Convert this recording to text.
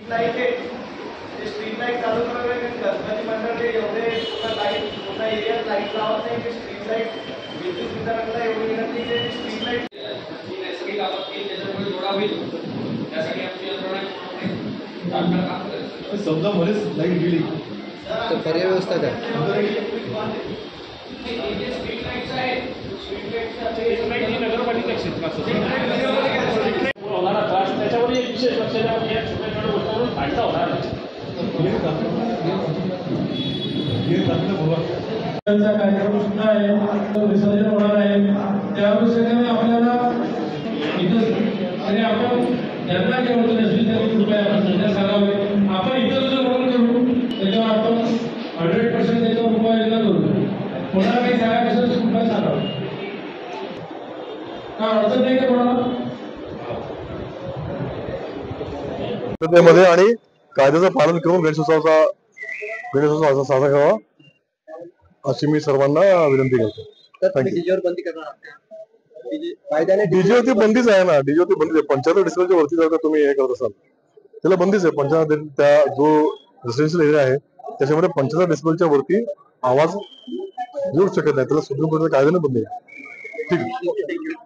Light आहे ते street light चालू करावे गणपती मंडळ ते एवढे लाईट पूर्ण एरियात लाईट लावत नाही ते स्ट्रीट लाईट विद्युत वितरणाला एवढी विनंती की ते स्ट्रीट लाईट नैसर्गिक आपत्ती त्याच्यामुळे जोडा होईल त्यासाठी आमची यंत्रणा तात्काळ काम करेल. समजा मध्येच लाईट गेली तर पर्याय व्यवस्था काय? स्ट्रीट लाईटचं आहे स्ट्रीट लाईट नगरपालिका क्षेत्रात होणारा त्रास त्याच्यावर एक विशेष लक्ष द्यावं. या छोट्या छोट्या गोष्टीवरून फायदा होणार नाही. कार्यक्रम सुद्धा आहे, विसर्जन होणार आहे. त्या अनुषंगाने आपल्याला इथं आणि आपण ज्यांना जे होतं नसतील त्यांनी कृपया आपण संध्या सांगावे. आपण इतर जर म्हणून करू त्याच्यावर आपण 100% त्याच्यावर उपाययोजना करू. कोणाला काही सांगायचं असेल कृपया सांगावं. का अडचण नाही का कोणाला? मध्ये आणि कायद्याचं पालन करून गणेशोत्सव साजरा करावा अशी मी सर्वांना विनंती करतो. डीजेवर बंदी करणार कायद्याने डीजेवरती बंदीच आहे ना, डीजेवरती बंदीच आहे. 75 डेसिबलच्या वरती जर का तुम्ही हे करत असाल त्याला बंदीच आहे. 75 त्या जो रेसिडेन्शियल एरिया आहे त्याच्यामध्ये 75 डेसिबलच्या वरती आवाज येऊ शकत नाही. त्याला सुप्रीम कोर्टाच्या कायद्याने बंदी आहे. ठीक आहे.